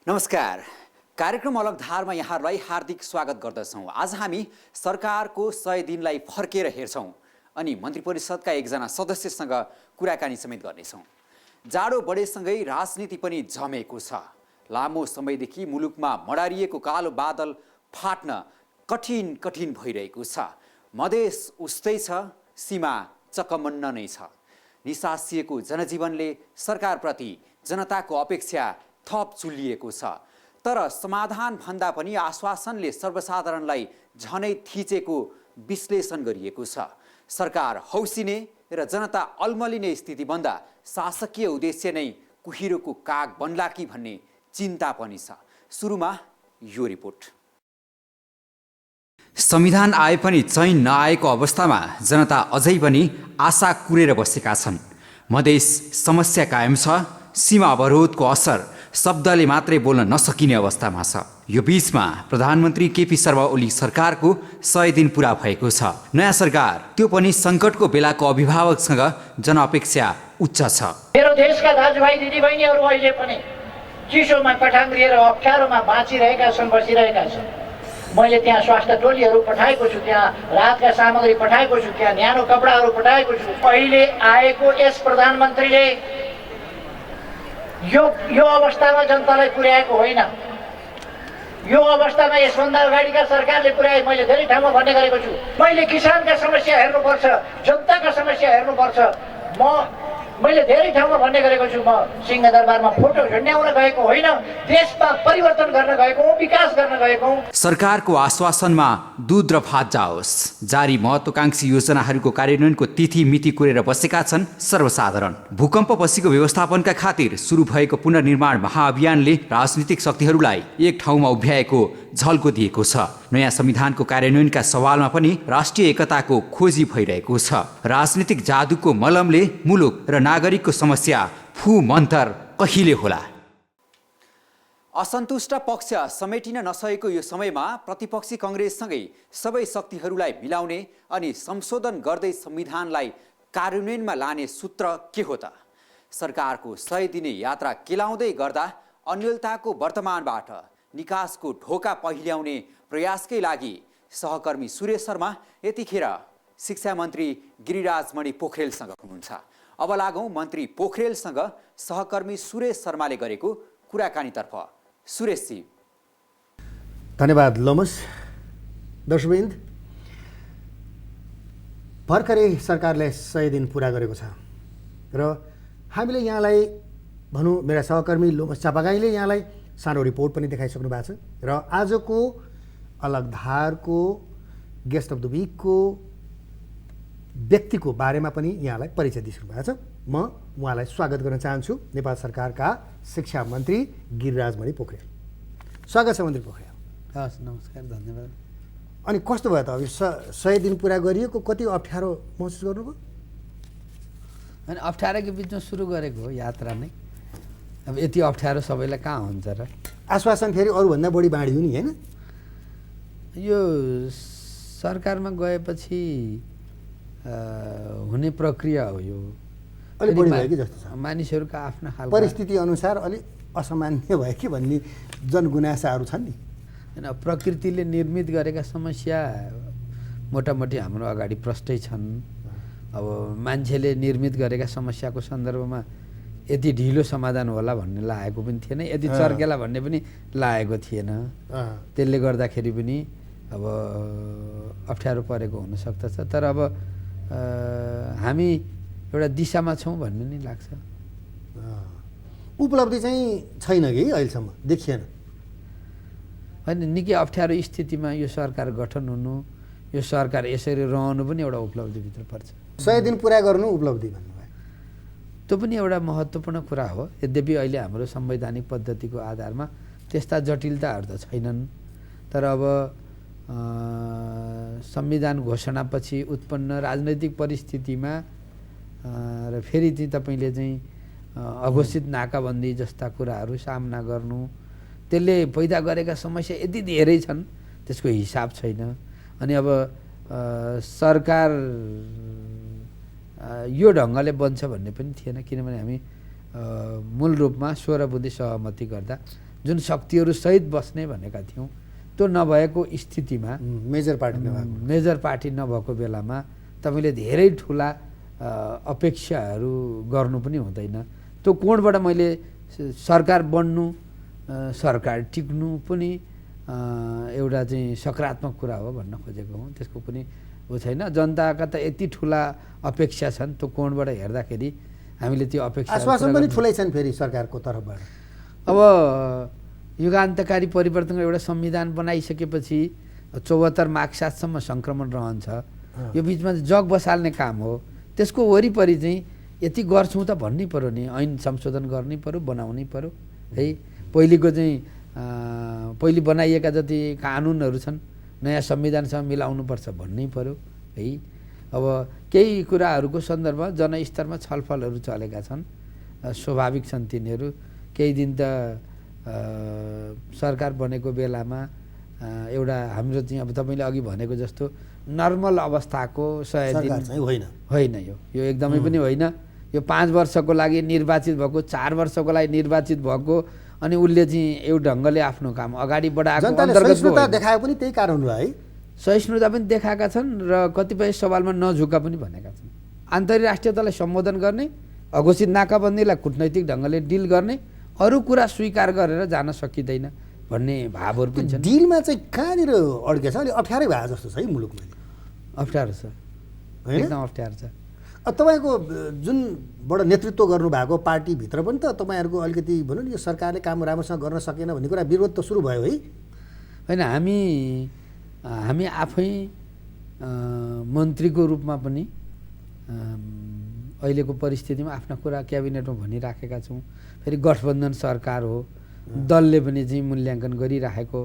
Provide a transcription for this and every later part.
नमस्कार। कार्यक्रम अलग धारमा यहाँहरूलाई हार्दिक स्वागत गर्दछौँ। आज हामी सरकारको 100 दिनलाई फर्केर हेर्छौँ अनि मन्त्री परिषदका एकजना सदस्यसँग कुराकानी समेत गर्नेछौँ। जाडो बढेसँगै राजनीति पनि जमेको छ। लामो समयदेखि मुलुकमा मडारिएको कालो बादल फाट्न कठिन भइरहेको छ। मधेस उस्तै छ, सीमा चकमन्न नै छ। निसासिएको जनजीवनले सरकारप्रति जनताको अपेक्षा थप चुलिएको छ। तर समाधान भन्दा पनि आश्वासनले सर्वसाधारणलाई झनै थिचेको विश्लेषण गरिएको छ। सरकार हौसिने र जनता अल्मलिने स्थिति बन्दा शासकीय उद्देश्य नै कुहिरोको काग बन्ला कि भन्ने चिन्ता पनि छ। सुरुमा यो रिपोर्ट। संविधान आए पनि चैन नआएको अवस्थामा जनता अझै पनि आशा कुरेर बसेका छन्। मधेस समस्या कायम छ। सीमा अवरोधको असर शब्दले मात्रै बोल्न नसकिने अवस्थामा छ। यो बीचमा प्रधानमन्त्री केपी शर्मा ओली सरकारको 100 दिन पुरा भएको छ। नयाँ सरकार, त्यो पनि सङ्कटको बेलाको अभिभावकसँग जनअपेक्षा उच्च छ। मेरो देशका दाजुभाइ दिदीबहिनीहरू अहिले पनि चिसोमा कठाङ्ग्रिएर अप्ठ्यारोमा बाँचिरहेका छन्, बसिरहेका छन्। मैले त्यहाँ स्वास्थ्य टोलीहरू पठाएको छु, त्यहाँ राहतका सामग्री पठाएको छु, त्यहाँ न्यानो कपडाहरू पठाएको छु। अहिले आएको यस प्रधानमन्त्रीले यो अवस्थामा जनतालाई पुर्याएको होइन। यो अवस्थामा यसभन्दा अगाडिका सरकारले पुर्याए। मैले धेरै ठाउँमा भन्ने गरेको छु, मैले किसानका समस्या हेर्नुपर्छ, जनताका समस्या हेर्नुपर्छ। मैले धेरै ठाउँमा भन्ने गरेको छु, म सिंहदरबारमा फोटो झुन्ड्याउन गएको होइन, देशमा परिवर्तन गर्न गएको हो, विकास गर्न गएको हो। सरकारको आश्वासनमा दूध र भात जाओस्। जारी महत्त्वकांक्षी योजनाहरूको कार्यान्वयनको तिथि मिति कुरेर बसेका छन् सर्वसाधारण। भूकम्पपछिको व्यवस्थापनका खातिर सुरु भएको पुनर्निर्माण महाअभियानले राजनीतिक शक्तिहरूलाई एक ठाउँमा उभ्याएको झल्को दिएको छ। नयाँ संविधानको कार्यान्वयनका सवालमा पनि राष्ट्रिय एकताको खोजी भइरहेको छ। राजनीतिक जादुको मलमले मुलुक र नागरिकको समस्या फु मन्तर कहिले होला? असन्तुष्ट पक्ष समेटिन नसकेको यो समयमा प्रतिपक्षी कङ्ग्रेससँगै सबै शक्तिहरूलाई मिलाउने अनि संशोधन गर्दै संविधानलाई कार्यान्वयनमा लाने सूत्र के हो त? सरकारको 100 दिने यात्रा केलाउँदै गर्दा अन्यलताको वर्तमानबाट निकासको ढोका पहिल्याउने प्रयासकै लागि सहकर्मी सुरेश शर्मा यतिखेर शिक्षा मन्त्री गिरिराजमणि पोखरेलसँग हुनुहुन्छ। अब लागौँ मन्त्री पोखरेलसँग सहकर्मी सुरेश शर्माले गरेको कुराकानीतर्फ। सुरेशजी, धन्यवाद लोमस। दर्शकवृन्द, भर्खरै सरकारले 100 दिन पुरा गरेको छ र हामीले यहाँलाई भनौँ, मेरा सहकर्मी लोमस चापागाईले यहाँलाई सानो रिपोर्ट पनि देखाइसक्नु भएको छ र आजको अलग धारको गेस्ट अफ द विकको व्यक्तिको बारेमा पनि यहाँलाई परिचय दिइसक्नु भएको छ। म उहाँलाई स्वागत गर्न चाहन्छु, नेपाल सरकारका शिक्षा मन्त्री गिरिराजमणि पोखरेल। स्वागत छ मन्त्री पोखरेल। हस्, नमस्कार, धन्यवाद। अनि कस्तो भयो त? अब 100 दिन पुरा गरिएको, कति अप्ठ्यारो महसुस गर्नुभयो? अनि अप्ठ्यारोको बिचमा सुरु गरेको हो यात्रा नै। अब यति अप्ठ्यारो सबैलाई कहाँ हुन्छ र? आश्वासन फेरि अरूभन्दा बढी बाँडियो नि, होइन? यो सरकारमा गएपछि हुने प्रक्रिया हो। यो अलिक बढी भयो कि जस्तो छ। मानिसहरूका आफ्ना खालका परिस्थिति अनुसार अलिक असामान्य भयो कि भन्ने जनगुनासाहरू छन् नि। होइन, प्रकृतिले निर्मित गरेका समस्या मोटामोटी हाम्रो अगाडि प्रष्टै छन्। अब मान्छेले निर्मित गरेका समस्याको सन्दर्भमा यति ढिलो समाधान होला भन्ने लागेको पनि थिएन, यति चर्केला भन्ने पनि लागेको थिएन। त्यसले गर्दाखेरि पनि अब अप्ठ्यारो परेको हुनसक्दछ। तर अब हामी एउटा दिशामा छौँ भन्ने नै लाग्छ। उपलब्धि चाहिँ छैन कि अहिलेसम्म देखिएन? होइन, निकै अप्ठ्यारो स्थितिमा यो सरकार गठन हुनु, यो सरकार यसरी रहनु पनि एउटा उपलब्धिभित्र पर्छ। 100 दिन पुरा गर्नु उपलब्धि भन्नुभयो, त्यो पनि एउटा महत्त्वपूर्ण कुरा हो। यद्यपि अहिले हाम्रो संवैधानिक पद्धतिको आधारमा त्यस्ता जटिलताहरू त छैनन्। तर अब संविधान घोषणापछि उत्पन्न राजनैतिक परिस्थितिमा र फेरि चाहिँ तपाईँले चाहिँ अघोषित नाकाबन्दी जस्ता कुराहरू सामना गर्नु, त्यसले पैदा गरेका समस्या यति धेरै छन् त्यसको हिसाब छैन। अनि अब सरकार यो ढङ्गले बन्छ भन्ने पनि थिएन, किनभने हामी मूल रूपमा 16 बुँदे सहमति गर्दा जुन शक्तिहरू सहित बस्ने भनेका थियौँ त्यो नभएको स्थितिमा मेजर पार्टी नभएको बेलामा तपाईँले धेरै ठुला अपेक्षाहरू गर्नु पनि हुँदैन। त्यो कोणबाट मैले सरकार बन्नु, सरकार टिक्नु पनि एउटा चाहिँ सकारात्मक कुरा हो भन्न खोजेको हुँ। त्यसको पनि ऊ छैन। जनताका त यति ठुला अपेक्षा छन्, त्यो कोणबाट हेर्दाखेरि हामीले त्यो अपेक्षा आश्वासन पनि ठुलै छन् फेरि सरकारको तर्फबाट। अब युगान्तकारी परिवर्तनको एउटा संविधान बनाइसकेपछि 74 माघ 7सम्म सङ्क्रमण रहन्छ। यो बिचमा जग बसाल्ने काम हो। त्यसको वरिपरि चाहिँ यति गर्छौँ त भन्नै पर्यो नि, ऐन संशोधन गर्नै पर्यो, बनाउनै पर्यो है। पहिलेको चाहिँ पहिले बनाइएका जति कानुनहरू छन् नयाँ संविधानसँग मिलाउनुपर्छ भन्नै पर्यो है। अब केही कुराहरूको सन्दर्भमा जनस्तरमा छलफलहरू चलेका छन्, स्वाभाविक छन् तिनीहरू। केही दिन त सरकार बनेको बेलामा एउटा हाम्रो चाहिँ अब तपाईँले अघि भनेको जस्तो नर्मल अवस्थाको 100 दिन होइन, यो एकदमै पनि होइन। यो 5 वर्षको लागि निर्वाचित भएको, 4 वर्षको लागि निर्वाचित भएको, अनि उसले चाहिँ एउटा ढङ्गले आफ्नो काम अगाडि बढाएको सहिष्णुता देखायो पनि त्यही कारण हो है। सहिष्णुता पनि देखाएका छन् र कतिपय सवालमा नझुका पनि भनेका छन्। अन्तर्राष्ट्रियतालाई सम्बोधन गर्ने, अघोषित नाकाबन्दीलाई कूटनैतिक ढङ्गले डिल गर्ने, अरू कुरा स्वीकार गरेर जान सकिँदैन भन्ने भावहरू पनि छन्। डिलमा चाहिँ कहाँनिर अड्केछ, अलिक अप्ठ्यारै भए जस्तो छ है मुलुकमा। अप्ठ्यारो छ, एकदम अप्ठ्यारो छ। तपाईँको जुन बडो नेतृत्व गर्नुभएको पार्टीभित्र पनि त तपाईँहरूको अलिकति भनौँ न यो सरकारले काम राम्रोसँग गर्न सकेन भन्ने कुरा विरोध त सुरु भयो है। होइन, हामी आफै मन्त्रीको रूपमा पनि अहिलेको परिस्थितिमा आफ्ना कुरा क्याबिनेटमा भनिराखेका छौँ। फेरि गठबन्धन सरकार हो, दलले पनि चाहिँ मूल्याङ्कन गरिराखेको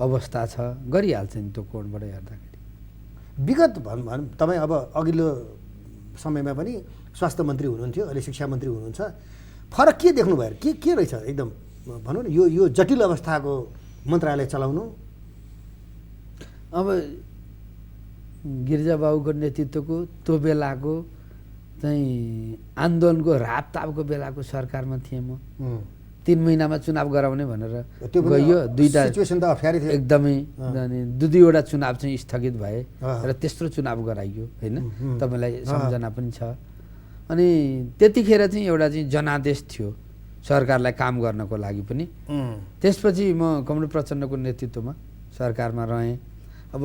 अवस्था छ, गरिहाल्छ नि त्यो कोणबाट हेर्दाखेरि। विगत तपाईँ अब अघिल्लो समयमा पनि स्वास्थ्य मन्त्री हुनुहुन्थ्यो, अहिले शिक्षा मन्त्री हुनुहुन्छ। फरक के देख्नुभयो, के रहेछ एकदम भनौँ न यो जटिल अवस्थाको मन्त्रालय चलाउनु? अब गिरिजाबाबुको नेतृत्वको त्यो बेलाको चाहिँ आन्दोलनको रापतापको बेलाको सरकारमा थिएँ म। 3 महिनामा चुनाव गराउने भनेर गइयो। दुईवटा सिचुएसन त अप्ठ्यारै थियो एकदमै। दुईवटा चुनाव चाहिँ स्थगित भए र तेस्रो चुनाव गराइयो होइन, तपाईँलाई सम्झना पनि छ। अनि त्यतिखेर चाहिँ एउटा चाहिँ जनादेश थियो सरकारलाई काम गर्नको लागि पनि। त्यसपछि म कमल प्रचण्डको नेतृत्वमा सरकारमा रहेँ। अब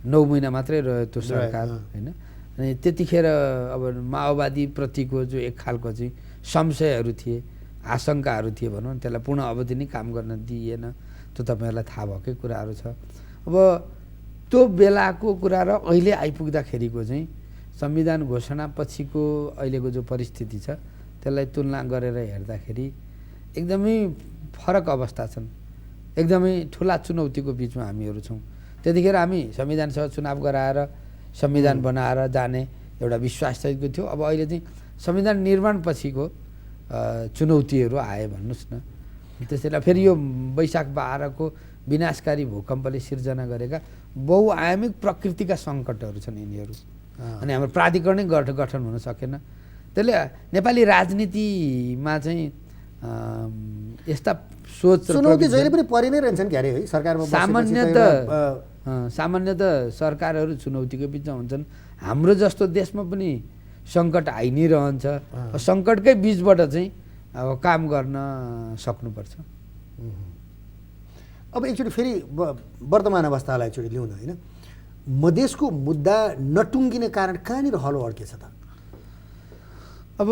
9 महिना मात्रै रह्यो त्यो सरकार होइन। अनि त्यतिखेर अब माओवादीप्रतिको जो एक खालको चाहिँ संशयहरू थिए, आशंकाहरू थिए भनौँ, त्यसलाई पूर्ण अवधि नै काम गर्न दिइएन। त्यो तपाईँहरूलाई थाहा भएकै कुराहरू छ। अब त्यो बेलाको कुरा र अहिले आइपुग्दाखेरिको चाहिँ संविधान घोषणा पछिको अहिलेको जो परिस्थिति छ त्यसलाई तुलना गरेर हेर्दाखेरि एकदमै फरक अवस्था छन्। एकदमै ठुला चुनौतीको बिचमा हामीहरू छौँ। त्यतिखेर हामी संविधान सभा चुनाव गराएर संविधान बनाएर जाने एउटा विश्वाससहितको थियो। अब अहिले चाहिँ संविधान निर्माण पछिको चुनौतीहरू आए भन्नुहोस् न। त्यसैले फेरि यो वैशाख 12 को विनाशकारी भूकम्पले सिर्जना गरेका बहुआयामिक प्रकृतिका सङ्कटहरू छन् यिनीहरू। अनि हाम्रो प्राधिकरणै गठन हुन सकेन। त्यसले नेपाली राजनीतिमा चाहिँ यस्ता सोच चुनौती जहिले पनि परि नै रहन्छन् क्यारे है सरकारमा। सामान्यतः सरकारहरू चुनौतीको बिचमा हुन्छन्। हाम्रो जस्तो देशमा पनि सङ्कट आइ नै रहन्छ। सङ्कटकै बिचबाट चाहिँ अब काम गर्न सक्नुपर्छ। अब एकचोटि फेरि वर्तमान अवस्थालाई एकचोटि लिउँ न होइन। मधेसको मुद्दा नटुङ्गिने कारण कहाँनिर हलो अड्केछ त? अब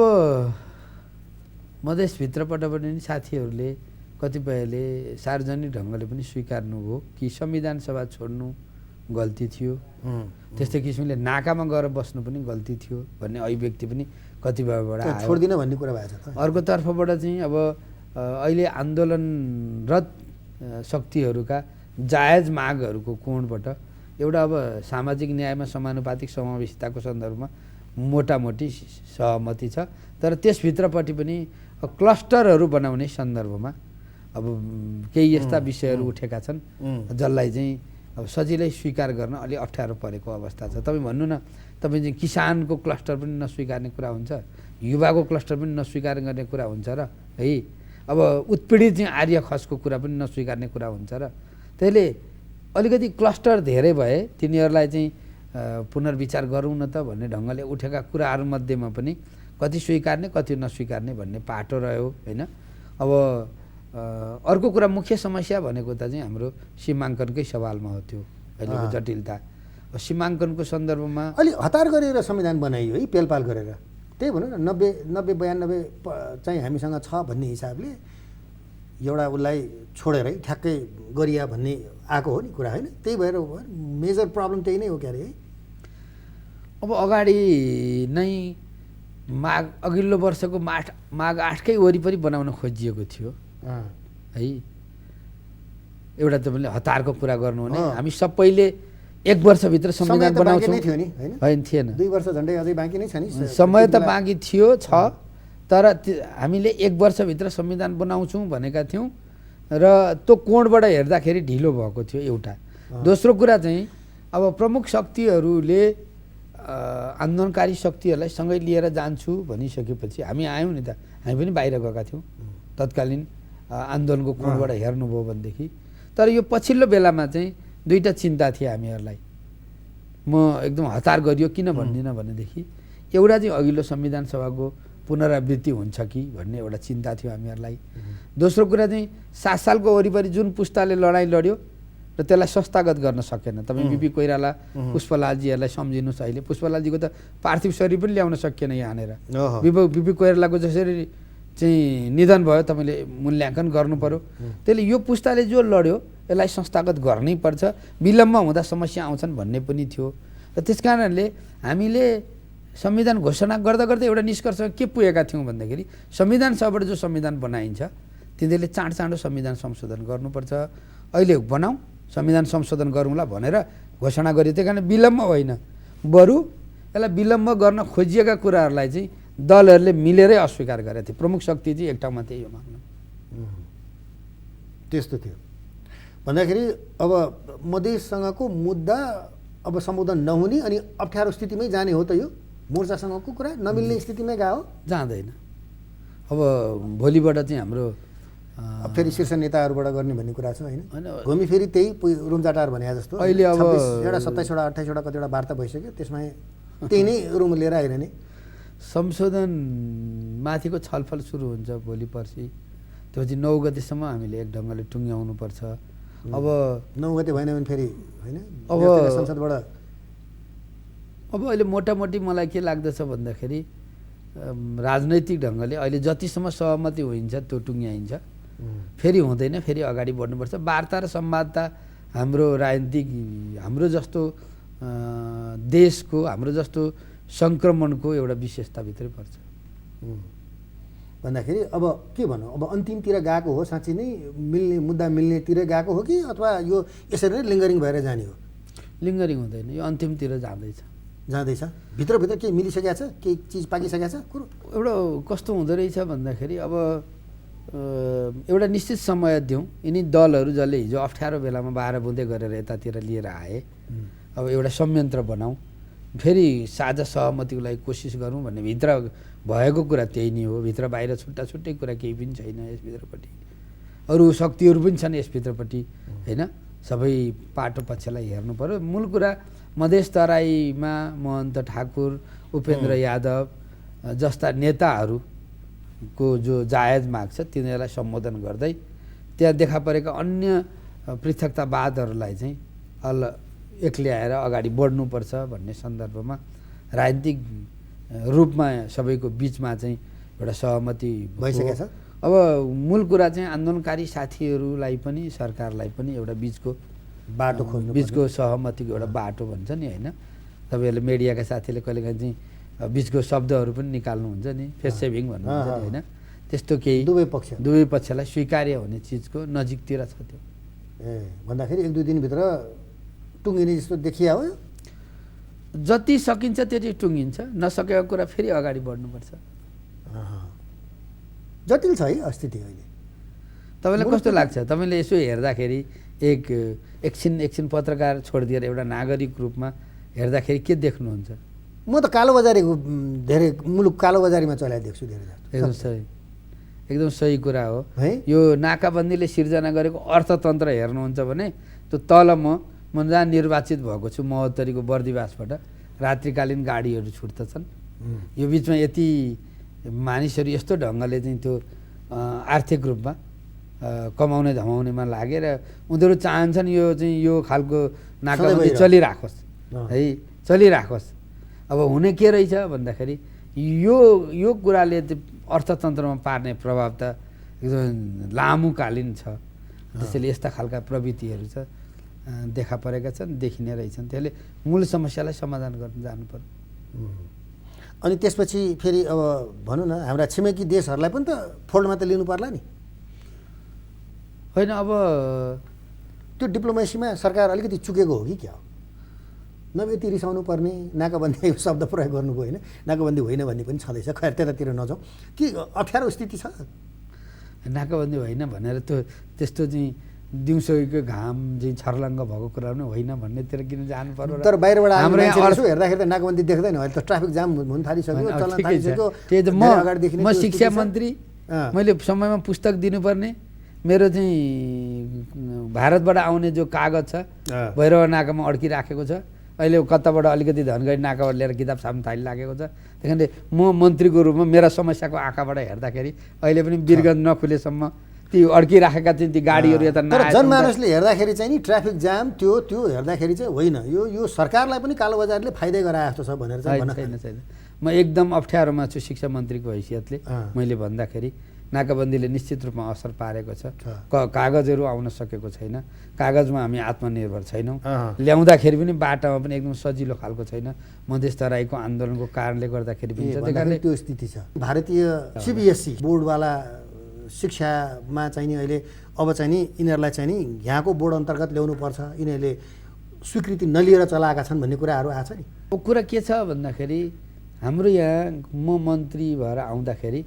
मधेसभित्रबाट पनि साथीहरूले कतिपयले सार्वजनिक ढङ्गले पनि स्वीकार्नुभयो कि संविधान सभा छोड्नु गल्ती थियो। त्यस्तै किसिमले नाकामा गएर बस्नु पनि गल्ती थियो भन्ने अभिव्यक्ति पनि कतिपयबाट आयो। छोड्दिन भन्ने कुरा भएको छ। अर्को तर्फबाट चाहिँ अब अहिले आन्दोलनरत शक्तिहरूका जायज मागहरूको कोणबाट एउटा अब सामाजिक न्यायमा समानुपातिक समावेशिताको सन्दर्भमा मोटामोटी सहमति छ। तर त्यसभित्रपट्टि पनि क्लस्टरहरू बनाउने सन्दर्भमा अब केही यस्ता विषयहरू उठेका छन् जसलाई चाहिँ अब सजिलै स्वीकार गर्न अलि अप्ठ्यारो परेको अवस्था छ। तपाईँ भन्नु न, तपाईँ चाहिँ किसानको क्लस्टर पनि नस्वीकार्ने कुरा हुन्छ, युवाको क्लस्टर पनि नस्वीकार गर्ने कुरा हुन्छ र है, अब उत्पीडित चाहिँ आर्य खसको कुरा पनि नस्वीकार्ने कुरा हुन्छ र त्यसले अलिकति क्लस्टर धेरै भए तिनीहरूलाई चाहिँ पुनर्विचार गरौँ न त भन्ने ढङ्गले उठेका कुराहरूमध्येमा पनि कति स्वीकार्ने कति नस्वीकार्ने भन्ने पाटो रह्यो होइन। अब अर्को कुरा मुख्य समस्या भनेको त चाहिँ हाम्रो सीमाङ्कनकै सवालमा हो त्यो अहिलेको जटिलता। सीमाङ्कनको सन्दर्भमा अलि हतार गरेर संविधान बनाइयो है, पेलपाल गरेर। त्यही भनौँ न, 90-92 चाहिँ हामीसँग छ भन्ने हिसाबले एउटा उसलाई छोडेरै ठ्याक्कै गरिया भन्ने आएको हो नि कुरा होइन। त्यही भएर मेजर प्रब्लम त्यही नै हो क्यारे है। अब अगाडि नै अघिल्लो वर्षको माघ 8कै वरिपरि बनाउन खोजिएको थियो है। एउटा तपाईँले हतारको कुरा गर्नु भने हामी सबैले 1 वर्षभित्र संविधान बनाउँछौँ होइन, थिएन। 2 वर्ष झन्डै अझै बाँकी नै छ नि। समय त बाँकी थियो छ, तर हामीले 1 वर्षभित्र संविधान बनाउँछौँ भनेका थियौँ र त्यो कोणबाट हेर्दाखेरि ढिलो भएको थियो एउटा। दोस्रो कुरा चाहिँ अब प्रमुख शक्तिहरूले आन्दोलनकारी शक्तिहरूलाई सँगै लिएर जान्छु भनिसकेपछि हामी आयौँ नि त, हामी पनि बाहिर गएका थियौँ तत्कालीन आन्दोलनको कोणबाट हेर्नुभयो भनेदेखि। तर यो पछिल्लो बेलामा चाहिँ दुईवटा चिन्ता थिए हामीहरूलाई। म एकदम हतार गरियो किन भन्दिनँ भनेदेखि एउटा चाहिँ अघिल्लो संविधान सभाको पुनरावृत्ति हुन्छ कि भन्ने एउटा चिन्ता थियो हामीहरूलाई। दोस्रो कुरा चाहिँ 7 सालको वरिपरि जुन पुस्ताले लडाइँ लड्यो र त्यसलाई संस्थागत गर्न सकेन। तपाईँ बिपी कोइराला पुष्पलालजीहरूलाई सम्झिनुहोस्। अहिले पुष्पलालजीको त पार्थिव शरीर पनि ल्याउन सकिएन यहाँनिर। बिपी कोइरालाको जसरी चाहिँ निधन भयो तपाईँले मूल्याङ्कन गर्नु पर्यो। त्यसले यो पुस्ताले जो लड्यो यसलाई संस्थागत गर्नै पर्छ, विलम्ब हुँदा समस्या आउँछन् भन्ने पनि थियो। र त्यस कारणले हामीले संविधान घोषणा गर्दा गर्दै एउटा निष्कर्षमा के पुगेका थियौँ भन्दाखेरि संविधान सभाबाट जो संविधान बनाइन्छ तिनीहरूले चाँडो संविधान संशोधन गर्नुपर्छ। अहिले बनाऊ संविधान संशोधन गरौँला भनेर घोषणा गरियो। त्यही कारण विलम्ब होइन, बरु यसलाई विलम्ब गर्न खोजिएका कुराहरूलाई चाहिँ दलहरूले मिलेरै अस्वीकार गरेका थिए। प्रमुख शक्ति चाहिँ एक ठाउँमा त्यही हो माग्नु। त्यस्तो थियो भन्दाखेरि अब मधेससँगको मुद्दा अब सम्बोधन नहुने अनि अप्ठ्यारो स्थितिमै जाने हो त। यो मोर्चासँगको कुरा नमिल्ने स्थितिमै गयो, जाँदैन। अब भोलिबाट चाहिँ हाम्रो फेरि शीर्ष नेताहरूबाट गर्ने भन्ने कुरा छ होइन। घुमी फेरि त्यही रुमजाटार भने जस्तो अहिले अब 27 वटा 28 वटा कतिवटा वार्ता भइसक्यो, त्यसमा त्यही नै रुम लिएर आइरहने। संशोधन माथिको छलफल सुरु हुन्छ भोलि पर्सि, त्यो चाहिँ 9 गतेसम्म हामीले एक ढङ्गले टुङ्ग्याउनुपर्छ। अब 9 गते भएन भने फेरि होइन अब संसदबाट अब अहिले मोटामोटी मलाई के लाग्दछ भन्दाखेरि राजनैतिक ढङ्गले अहिले जतिसम्म सहमति हुन्छ त्यो टुङ्ग्याइन्छ, फेरि हुँदैन, फेरि अगाडि बढ्नुपर्छ। वार्ता र संवादता हाम्रो राजनीतिक हाम्रो जस्तो देशको हाम्रो जस्तो सङ्क्रमणको एउटा विशेषताभित्रै पर्छ भन्दाखेरि अब के भनौँ, अब अन्तिमतिर गएको हो साँच्ची नै मिल्ने मुद्दा मिल्नेतिर गएको हो कि अथवा यो यसरी नै लिङ्गरिङ भएर जाने हो? लिङ्गरिङ हुँदैन, यो अन्तिमतिर जाँदैछ। भित्रभित्र केही मिलिसकेको छ, केही चिज पाकिसकेको छ कुरो? एउटा कस्तो हुँदो रहेछ भन्दाखेरि अब एउटा निश्चित समय दिउँ, यिनी दलहरू जसले हिजो अप्ठ्यारो बेलामा 12 बुँदै गरेर यतातिर लिएर आए, अब एउटा संयन्त्र बनाऊ, फेरि साझा सहमतिको लागि कोसिस गरौँ भन्ने भित्र भएको कुरा त्यही नै हो। भित्र बाहिर छुट्टा छुट्टै कुरा केही पनि छैन यसभित्रपट्टि, अरू शक्तिहरू पनि छन् यसभित्रपट्टि होइन। सबै पाटो पक्षलाई हेर्नु पर्यो। मूल कुरा मधेस तराईमा महन्त ठाकुर, उपेन्द्र यादव जस्ता नेताहरूको जो जायज माग छ तिनीहरूलाई सम्बोधन गर्दै त्यहाँ देखा परेका अन्य पृथकतावादहरूलाई चाहिँ एक्ल्याएर अगाडि बढ्नुपर्छ भन्ने सन्दर्भमा राजनीतिक रूपमा सबैको बिचमा चाहिँ एउटा सहमति भइसकेको छ। अब मूल कुरा चाहिँ आन्दोलनकारी साथीहरूलाई पनि सरकारलाई पनि एउटा बिचको बाटो खोज्नु, बिचको सहमतिको एउटा बाटो भन्छ नि होइन। तपाईँहरूले मिडियाका साथीले कहिलेकाहीँ चाहिँ बिचको शब्दहरू पनि निकाल्नुहुन्छ नि, फेस सेभिङ भन्नुहुन्छ नि होइन। त्यस्तो केही दुवै पक्षलाई स्वीकार्य हुने चिजको नजिकतिर छ त्यो। भन्दाखेरि 1-2 दिनभित्र टुङ्गिने जस्तो देखिया हो। जति सकिन्छ त्यति टुङ्गिन्छ, नसकेको कुरा फेरि अगाडि बढ्नुपर्छ। जटिल छ है स्थिति अहिले। तपाईँलाई कस्तो लाग्छ? तपाईँले यसो हेर्दाखेरि एकछिन पत्रकार छोडिदिएर एउटा नागरिक रूपमा हेर्दाखेरि के देख्नुहुन्छ? म त कालोबजारीको धेरै मुलुक कालोबजारीमा चलाइ देख्छु धेरै। एकदम सही कुरा हो है। यो नाकाबन्दीले सिर्जना गरेको अर्थतन्त्र हेर्नुहुन्छ भने त्यो तल म जहाँ निर्वाचित भएको छु महोत्तरीको बर्दिवासबाट रात्रिकालीन गाडीहरू छुट्दछन्। यो बिचमा यति मानिसहरू यस्तो ढङ्गले चाहिँ त्यो आर्थिक रूपमा कमाउने धमाउनेमा लागेर उनीहरू चाहन्छन् यो चाहिँ यो खालको नाकाबन्दी चलिराखोस् है, चलिराखोस्। अब हुने के रहेछ भन्दाखेरि यो कुराले अर्थतन्त्रमा पार्ने प्रभाव त एकदम लामोकालीन छ। त्यसैले यस्ता खालका प्रवृत्तिहरू छ देखा परेका छन्, देखिने रहेछन्। त्यसले मूल समस्यालाई समाधान गर्न जानु पर्यो। अनि त्यसपछि फेरि अब भनौँ न हाम्रा छिमेकी देशहरूलाई पनि त फोल्डमा त लिनु पर्ला नि। होइन, अब त्यो डिप्लोमेसीमा सरकार अलिकति चुकेको हो कि क्या हो? नभए यति रिसाउनु पर्ने, नाकाबन्दी शब्द प्रयोग गर्नुभयो होइन, नाकाबन्दी होइन भन्ने पनि छँदैछ। खैर त्यतातिर नजाउँ, कि अप्ठ्यारो स्थिति छ। नाकाबन्दी होइन भनेर त्यस्तो चाहिँ दिउँसोको घाम चाहिँ छर्लङ्ग भएको कुरा पनि होइन भन्नेतिर किन जानु पर्यो? तर बाहिरबाट हाम्रो यसो हेर्दाखेरि त नाकाबन्दी देख्दैन। अहिले त ट्राफिक जाम हुन थालिसक्यो, चल्न थालिसक्यो। त्यही त म शिक्षा मन्त्री, मैले समयमा पुस्तक दिनुपर्ने, मेरो चाहिँ भारतबाट आउने जो कागज छ भैरव नाकामा अड्किराखेको छ। अहिले कताबाट अलिकति धनगढी नाकाबाट लिएर किताब छाप्न थालिराखेको छ। त्यही म मन्त्रीको रूपमा मेरा समस्याको आँखाबाट हेर्दाखेरि अहिले पनि वीरगञ्ज नखुलेसम्म ती अड्किराखेका चाहिँ ती गाडीहरू यता तर जनमानसले हेर्दाखेरि चाहिँ नि ट्राफिक जाम त्यो हेर्दाखेरि चाहिँ होइन, यो सरकारलाई पनि कालोबजारीले फाइदा गराए जस्तो छ भनेर चाहिँ छैन। म एकदम अप्ठ्यारोमा छु शिक्षा मन्त्रीको हैसियतले। मैले भन्दाखेरि नाकाबन्दीले निश्चित रूपमा असर पारेको छ। कागजहरू आउन सकेको छैन, कागजमा हामी आत्मनिर्भर छैनौँ। ल्याउँदाखेरि पनि बाटामा पनि एकदम सजिलो खालको छैन, मधेस तराईको आन्दोलनको कारणले गर्दाखेरि पनि छ। त्यही कारणले त्यो स्थिति छ। भारतीय CBSE बोर्डवाला शिक्षामा चाहिँ नि अहिले अब चाहिँ नि यिनीहरूलाई चाहिँ नि यहाँको बोर्ड अन्तर्गत ल्याउनु पर्छ, यिनीहरूले स्वीकृति नलिएर चलाएका छन् भन्ने कुराहरू आएको छ नि। कुरा के छ भन्दाखेरि हाम्रो यहाँ म मन्त्री भएर आउँदाखेरि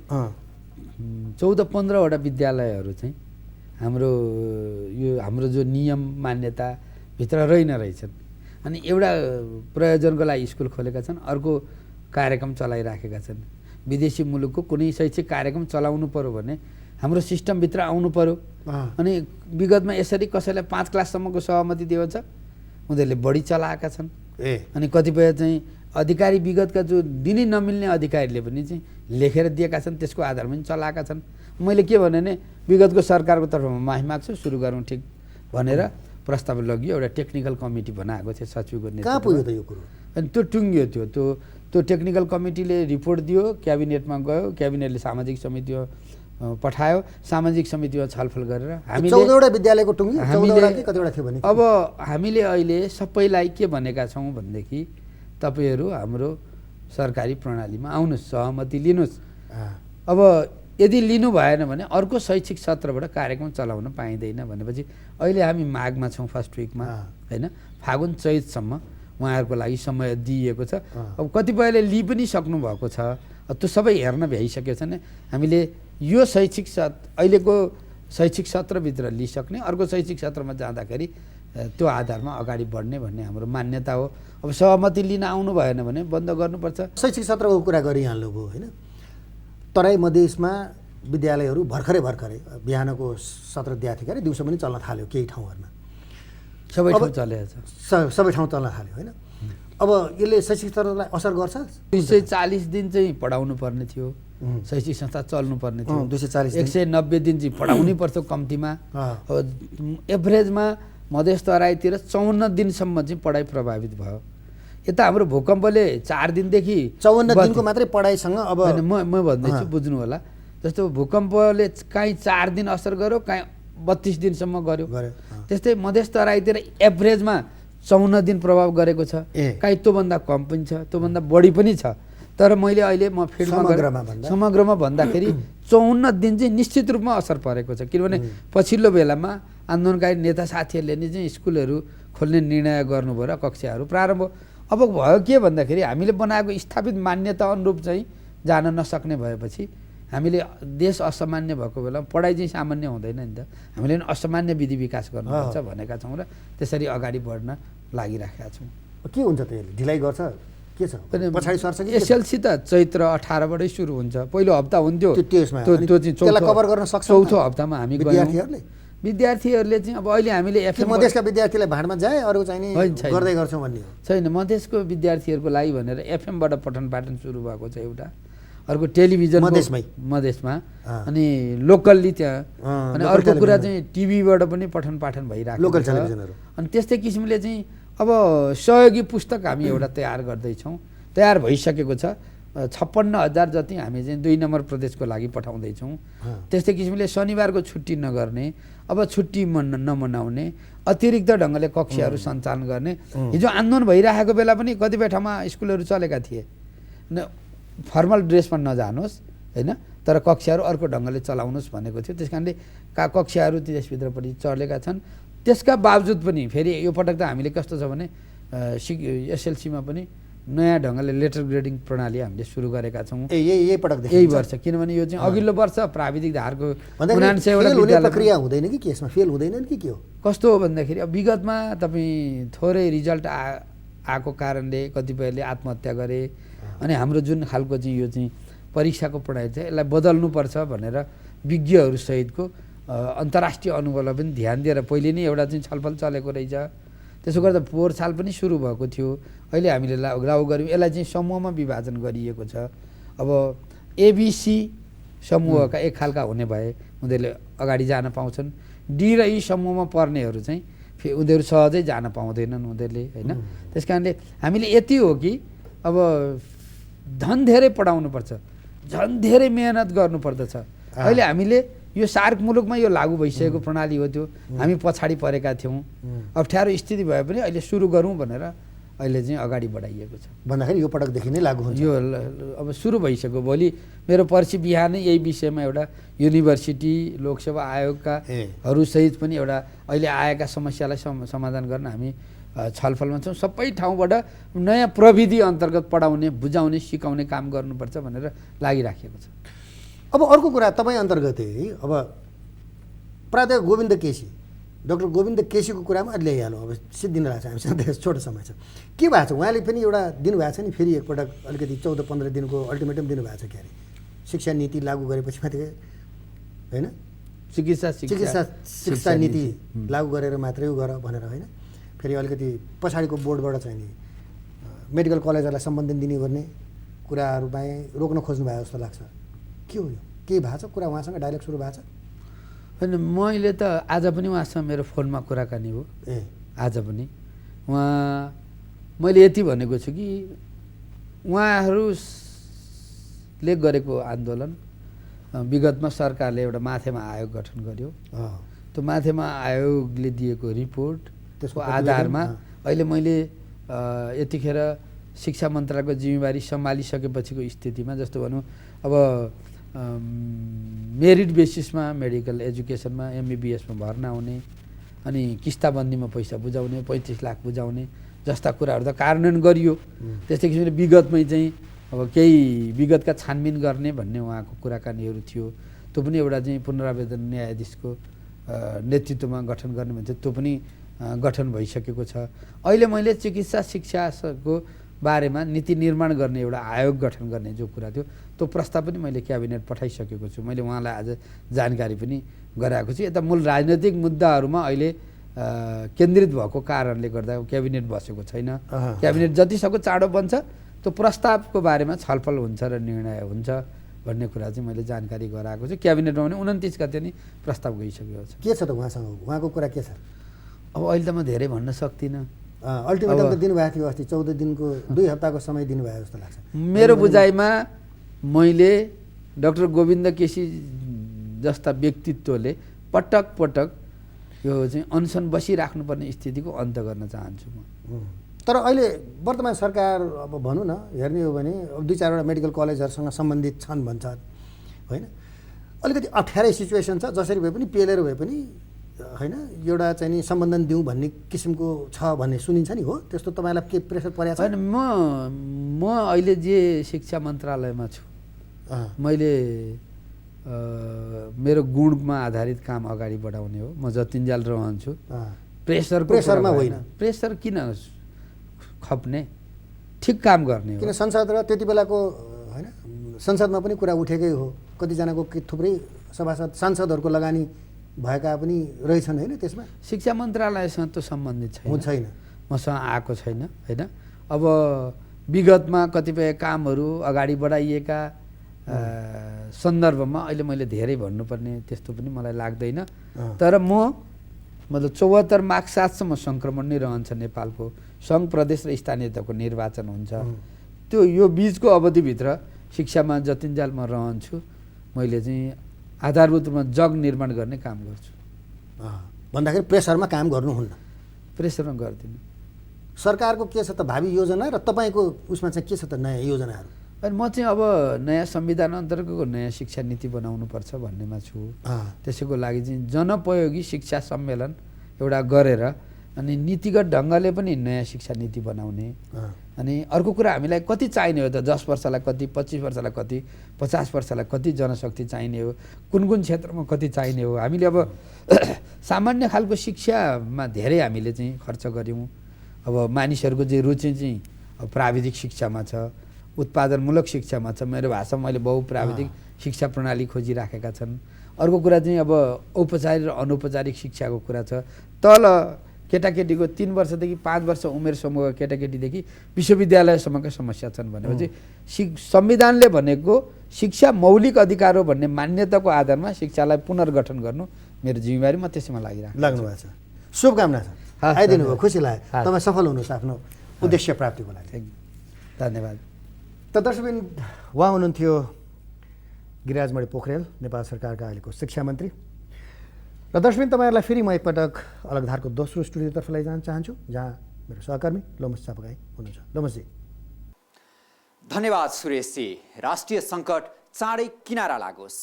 14-15वटा विद्यालयहरू चाहिँ हाम्रो जो नियम मान्यताभित्र रहेछन्। अनि एउटा प्रयोजनको लागि स्कुल खोलेका छन्, अर्को कार्यक्रम चलाइराखेका छन्। विदेशी मुलुकको कुनै शैक्षिक कार्यक्रम चलाउनु पर्यो भने हाम्रो सिस्टमभित्र आउनु पर्यो। अनि विगतमा यसरी कसैलाई 5 क्लाससम्मको सहमति दिएको छ, उनीहरूले बढी चलाएका छन्। अनि कतिपय चाहिँ अधिकारी विगतका जो दिनै नमिल्ने अधिकारीले पनि चाहिँ लेखेर दिएका छन्, त्यसको आधारमा पनि चलाएका छन्। मैले के भने नि विगतको सरकारको तर्फमा माफी माग्छु, सुरु गरौँ ठिक भनेर प्रस्ताव लगियो। एउटा टेक्निकल कमिटी बनाएको थियो सचिवको नेतृत्वमा। कहाँ पुग्यो त यो कुरो? अनि त्यो टुङ्गियो। त्यो टेक्निकल कमिटीले रिपोर्ट दियो, क्याबिनेटमा गयो, क्याबिनेटले सामाजिक समितिमा पठायो, सामाजिक समितिमा छलफल गरेर हामीले 14वटा विद्यालयको टुङ्गियो। 14वटा कि कतिवटा थियो भने अब हामीले अहिले सबैलाई के भनेका छौँ भनेदेखि तपाईँहरू हाम्रो सरकारी प्रणालीमा आउनुहोस्, सहमति लिनुहोस्। अब यदि लिनु भएन भने अर्को शैक्षिक सत्रबाट कार्यक्रम चलाउन पाइँदैन भनेपछि अहिले हामी माघमा छौँ, फर्स्ट विकमा होइन, फागुन चैतसम्म उहाँहरूको लागि समय दिइएको छ। अब कतिपयले लि पनि सक्नुभएको छ, त्यो सबै हेर्न भ्याइसकेको छ नि। हामीले यो शैक्षिक अहिलेको शैक्षिक सत्रभित्र लिइसक्ने, अर्को शैक्षिक सत्रमा जाँदाखेरि त्यो आधारमा अगाडि बढ्ने भन्ने हाम्रो मान्यता हो। अब सहमति लिन आउनु भएन भने बन्द गर्नुपर्छ। शैक्षिक सत्रको कुरा गरिहाल्नुभयो होइन। तराई मधेसमा विद्यालयहरू भर्खरै बिहानको सत्र दिएको थियो, दिउँसो पनि चल्न थाल्यो केही ठाउँहरूमा, सबै ठाउँ चलेको छ, सबै ठाउँ चल्न थाल्यो होइन। अब यसले शैक्षिक सत्रलाई असर गर्छ? 240 दिन चाहिँ पढाउनु पर्ने थियो, शैक्षिक संस्था चल्नु पर्ने थियो। 240 190 दिन चाहिँ पढाउनै पर्छ कम्तीमा। एभरेजमा मधेस तराईतिर 54 दिनसम्म चाहिँ पढाइ प्रभावित भयो। यता हाम्रो भूकम्पले 4 दिनदेखि 54 दिनको मात्रै पढाइसँग अब म भन्दैछु, बुझ्नु होला। जस्तो भूकम्पले काहीँ 4 दिन असर गर्यो, काहीँ 32 दिनसम्म गर्यो। त्यस्तै मधेस तराईतिर एभरेजमा 54 दिन प्रभाव गरेको छ, काहीँ त्योभन्दा कम पनि छ, त्योभन्दा बढी पनि छ। तर मैले अहिले म फिल्डमा समग्रमा भन्दाखेरि 54 दिन चाहिँ निश्चित रूपमा असर परेको छ। किनभने पछिल्लो बेलामा आन्दोलनकारी नेता साथीहरूले नि चाहिँ स्कुलहरू खोल्ने निर्णय गर्नुभयो र कक्षाहरू प्रारम्भ। अब भयो के भन्दाखेरि हामीले बनाएको स्थापित मान्यता अनुरूप चाहिँ जान नसक्ने भएपछि हामीले देश असामान्य भएको बेला पढाइ चाहिँ सामान्य हुँदैन नि त, हामीले पनि असामान्य विधि विकास गर्नुपर्छ भनेका छौँ र त्यसरी अगाडि बढ्न लागिराखेका छौँ। के हुन्छ त यसले ढिलाइ गर्छ के छ पछाडि सर्छ कि एसएलसी त चैत्र 18बाटै सुरु हुन्छ, पहिलो हप्ता हुन्थ्यो त्यसमा त्यो चाहिँ त्यसलाई कभर गर्न सक्छ चौथो हप्तामा हामी विद्यार्थीहरूले विद्यार्थीहरूले चाहिँ अब अहिले हामीले कि मधेसका विद्यार्थीलाई भाडमा जाए अरू चाहिँ नि होइन, छैन। गर्दै गर्छौँ भन्ने हो। छैन, मधेसको विद्यार्थीहरूको लागि भनेर एफएमबाट पठन पाठन सुरु भएको छ एउटा, अर्को टेलिभिजन मधेसमा अनि लोकल्ली त्यहाँ, अनि अर्को कुरा चाहिँ टिभीबाट पनि पठन पाठन भइरहेको लोकल छ। टेलिभिजनहरू। अनि त्यस्तै किसिमले चाहिँ अब सहयोगी पुस्तक हामी एउटा तयार गर्दैछौँ, तयार भइसकेको छ। 56,000 जति हामी चाहिँ 2 नम्बर प्रदेशको लागि पठाउँदैछौँ। त्यस्तै किसिमले शनिबारको छुट्टी नगर्ने, अब छुट्टी नमनाउने, अतिरिक्त ढङ्गले कक्षाहरू सञ्चालन गर्ने। हिजो आन्दोलन भइरहेको बेला पनि कतिपय ठाउँमा स्कुलहरू चलेका थिए, फर्मल ड्रेसमा नजानुहोस् होइन, तर कक्षाहरू अर्को ढङ्गले चलाउनुहोस् भनेको थियो। त्यस कारणले कक्षाहरू त्यसभित्र पनि चलेका छन्। त्यसका बावजुद पनि फेरि यो पटक त हामीले कस्तो छ भने एसएलसीमा पनि नयाँ ढङ्गले लेटर ग्रेडिङ प्रणाली हामीले सुरु गरेका छौँ यही पटक यही वर्ष, किनभने यो चाहिँ अघिल्लो वर्ष प्राविधिक धारको 99 प्रक्रिया हुँदैन कि केसमा फेल हुँदैन कि के हो? कस्तो हो भन्दाखेरि अब विगतमा तपाईँ थोरै रिजल्ट आएको कारणले कतिपयले आत्महत्या गरे, अनि हाम्रो जुन खालको चाहिँ यो चाहिँ परीक्षाको पढाइ चाहिँ यसलाई बदल्नुपर्छ भनेर विज्ञहरूसहितको अन्तर्राष्ट्रिय अनुभवलाई पनि ध्यान दिएर पहिले नै एउटा चाहिँ छलफल चलेको रहेछ। त्यसो गर्दा पोहोर साल पनि सुरु भएको थियो, अहिले हामीले लागू गऱ्यौँ। यसलाई चाहिँ समूहमा विभाजन गरिएको छ। अब एबिसी समूहका एक खालका हुने भए उनीहरूले अगाडि जान पाउँछन्, डी र ई समूहमा पर्नेहरू चाहिँ उनीहरू सहजै जान पाउँदैनन् उनीहरूले होइन। त्यस कारणले हामीले यति हो कि अब झन् धेरै पढाउनुपर्छ, झन् धेरै मेहनत गर्नुपर्दछ। अहिले हामीले यो सार्क मुलुकमा यो लागू भइसकेको प्रणाली हो, त्यो हामी पछाडि परेका थियौँ। अप्ठ्यारो स्थिति भए पनि अहिले सुरु गरौँ भनेर अहिले चाहिँ अगाडि बढाइएको छ। भन्दाखेरि यो पटकदेखि नै लागू हुन्छ, यो अब सुरु भइसक्यो। भोलि मेरो पर्सि बिहानै यही विषयमा एउटा युनिभर्सिटी लोकसेवा आयोगकाहरू सहित पनि एउटा अहिले आएका समस्यालाई समाधान गर्न हामी छलफलमा छौँ। सबै ठाउँबाट नयाँ प्रविधि अन्तर्गत पढाउने, बुझाउने, सिकाउने काम गर्नुपर्छ भनेर लागिराखेको छ। अब अर्को कुरा तपाईँ अन्तर्गतै अब प्राध्यापक गोविन्द केसी, डाक्टर गोविन्द केसीको कुरामा अहिले ल्याइहालौँ। अब सिद्धिन रहेछ हामीसँग धेरै छोटो समय छ। के भएको छ उहाँले पनि एउटा दिनुभएको छ नि, फेरि एकपटक अलिकति 14-15 दिनको अल्टिमेटम दिनुभएको छ। के अरे शिक्षा नीति लागू गरेपछि मात्रै होइन, शिक्षा नीति लागू गरेर मात्रै गर भनेर होइन, फेरि अलिकति पछाडिको बोर्डबाट चाहिँ नि मेडिकल कलेजहरूलाई सम्बन्धन दिने गर्ने कुराहरूमा रोक्न खोज्नु भयो जस्तो लाग्छ। के हो यो? केही भएको छ कुरा उहाँसँग डाइलेक्ट सुरु भएको छ? होइन, मैले त आज पनि उहाँसँग मेरो फोनमा कुराकानी हो। आज पनि मैले यति भनेको छु कि उहाँहरूले गरेको आन्दोलन विगतमा सरकारले एउटा माथेमा आयोग गठन गर्यो। त्यो माथेमा आयोगले दिएको रिपोर्ट त्यसको आधारमा अहिले मैले यतिखेर शिक्षा मन्त्रालयको जिम्मेवारी सम्हालिसकेपछिको स्थितिमा जस्तो भनौँ अब मेरिट बेसिसमा मेडिकल एजुकेसनमा एमबिबिएसमा भर्ना हुने, अनि किस्ताबन्दीमा पैसा बुझाउने, 35 लाख बुझाउने जस्ता कुराहरू त कार्यान्वयन गरियो। त्यस्तै किसिमले विगतमै चाहिँ अब केही विगतका छानबिन गर्ने भन्ने उहाँको कुराकानीहरू थियो। त्यो पनि एउटा चाहिँ पुनरावेदन न्यायाधीशको नेतृत्वमा गठन गर्ने भन्थ्यो, त्यो पनि गठन भइसकेको छ। अहिले मैले चिकित्सा शिक्षाको बारेमा नीति निर्माण गर्ने एउटा आयोग गठन गर्ने जो कुरा थियो त्यो प्रस्ताव पनि मैले क्याबिनेट पठाइसकेको छु। मैले उहाँलाई आज जानकारी पनि गराएको छु। यता मूल राजनैतिक मुद्दाहरूमा अहिले केन्द्रित भएको कारणले गर्दा क्याबिनेट बसेको छैन। क्याबिनेट जतिसक्दो चाँडो बन्छ त्यो प्रस्तावको बारेमा छलफल हुन्छ र निर्णय हुन्छ भन्ने कुरा चाहिँ मैले जानकारी गराएको छु। क्याबिनेटमा पनि 29 गते नै प्रस्ताव गइसकेको छ। के छ त उहाँसँग? उहाँको कुरा के छ? अब अहिले त म धेरै भन्न सक्दिनँ। अल्टिमेटम त दिनुभएको थियो अस्ति, 14 दिनको 2 हप्ताको समय दिनुभयो जस्तो लाग्छ मेरो बुझाइमा। मैले डाक्टर गोविन्द केसी जस्ता व्यक्तित्वले पटक पटक यो चाहिँ अनसन बसिराख्नुपर्ने स्थितिको अन्त गर्न चाहन्छु म। तर अहिले वर्तमान सरकार अब भनौँ न हेर्ने हो भने अब 2-4वटा मेडिकल कलेजहरूसँग सम्बन्धित छन् भन्छ होइन, अलिकति अप्ठ्यारै सिचुएसन छ। जसरी भए पनि पेलेर भए पनि होइन एउटा चाहिँ नि सम्बन्धन दिउँ भन्ने किसिमको छ भन्ने सुनिन्छ नि, हो त्यस्तो तपाईँलाई के प्रेसर परेको छ? होइन, म अहिले जे शिक्षा मन्त्रालयमा छु, मैले मेरो गुणमा आधारित काम अगाडि बढाउने हो। म जतिन्जेल रहन्छु, प्रेसरमा होइन। प्रेसर किन खप्ने, ठिक काम गर्ने हो। किन संसद र त्यति बेलाको होइन संसदमा पनि कुरा उठेकै हो, कतिजनाको थुप्रै सभासद सांसदहरूको लगानी भएका पनि रहेछन् होइन त्यसमा। शिक्षा मन्त्रालयसँग त सम्बन्धित छैन, मसँग आएको छैन होइन। अब विगतमा कतिपय कामहरू अगाडि बढाइएका सन्दर्भमा अहिले मैले धेरै भन्नुपर्ने त्यस्तो पनि मलाई लाग्दैन। तर मतलब 74 माघ 7सम्म सङ्क्रमण नै रहन्छ नेपालको। सङ्घ, प्रदेश र स्थानीय तहको निर्वाचन हुन्छ। त्यो यो बिचको अवधिभित्र शिक्षामा जतिन्जेल म रहन्छु, मैले चाहिँ आधारभूत रूपमा जग निर्माण गर्ने काम गर्छु। भन्दाखेरि प्रेसरमा काम गर्नुहुन्न? प्रेसरमा गर्दिनँ। सरकारको के छ त भावी योजना र तपाईँको उसमा चाहिँ के छ त नयाँ योजनाहरू? अनि म चाहिँ अब नयाँ संविधान अन्तर्गतको नयाँ शिक्षा नीति बनाउनुपर्छ भन्नेमा छु। त्यसैको लागि चाहिँ जनोपयोगी शिक्षा सम्मेलन एउटा गरेर अनि नीतिगत ढङ्गले पनि नयाँ शिक्षा नीति बनाउने। अनि अर्को कुरा, हामीलाई कति चाहिने हो त? 10 वर्षलाई कति, 25 वर्षलाई कति, 50 वर्षलाई कति जनशक्ति चाहिने हो, कुन कुन क्षेत्रमा कति चाहिने हो? हामीले अब सामान्य खालको शिक्षामा धेरै हामीले चाहिँ खर्च गऱ्यौँ। अब मानिसहरूको चाहिँ रुचि चाहिँ प्राविधिक शिक्षामा छ, उत्पादनमूलक शिक्षामा छ। मेरो भाषामा मैले बहुप्राविधिक शिक्षा प्रणाली खोजिराखेका छन्। अर्को कुरा चाहिँ अब औपचारिक र अनौपचारिक शिक्षाको कुरा छ। तल केटाकेटीको 3 वर्षदेखि 5 वर्ष उमेर समूहका केटाकेटीदेखि विश्वविद्यालयसम्मका समस्या छन् भनेपछि संविधानले भनेको शिक्षा मौलिक अधिकार हो भन्ने मान्यताको आधारमा शिक्षालाई पुनर्गठन गर्नु मेरो जिम्मेवारी। म त्यसैमा लाग्नु भएको छ। शुभकामना छ, आइदिनु भयो, खुसी लाग्यो। तपाईँ सफल हुनुहोस् आफ्नो उद्देश्य प्राप्तिको लागि। धन्यवाद। त दर्शकबिन, उहाँ हुनुहुन्थ्यो गिरिराजमणि पोखरेल, नेपाल सरकारका अहिलेको शिक्षा मन्त्री। र दर्शकबिन, तपाईँहरूलाई फेरि म एकपटक अलगधारको दोस्रो स्टुडियोतर्फ लैजान चाहन्छु, जहाँ मेरो सहकर्मी लोमस चापागाई हुनुहुन्छ। लोमसजी, धन्यवाद सुरेशजी। राष्ट्रिय सङ्कट चाँडै किनारा लागोस्।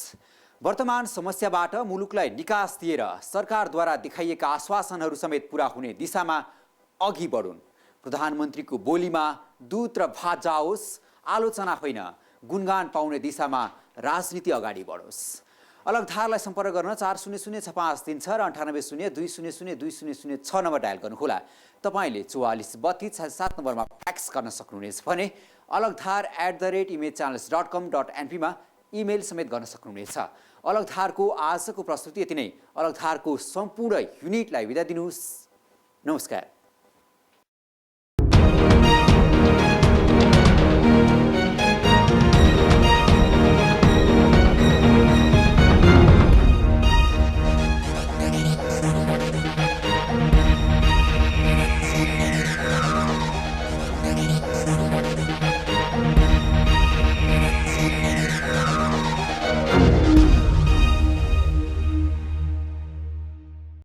वर्तमान समस्याबाट मुलुकलाई निकास दिएर सरकारद्वारा देखाइएका आश्वासनहरू समेत पुरा हुने दिशामा अघि बढुन्। प्रधानमन्त्रीको बोलीमा दूत र भात जाओस्, आलोचना होइन गुणगान पाउने दिशामा राजनीति अगाडि बढोस्। अलगधारलाई सम्पर्क गर्न 400653 र 9802002006 नम्बर डायल गर्नुहोला। तपाईँले 443267 नम्बरमा फ्याक्स गर्न सक्नुहुनेछ भने alagdhar@imagechannels.com.np मा इमेल समेत गर्न सक्नुहुनेछ। अलगधारको आजको प्रस्तुति यति नै। अलगधारको सम्पूर्ण युनिटलाई बिदा दिनुहोस्। नमस्कार।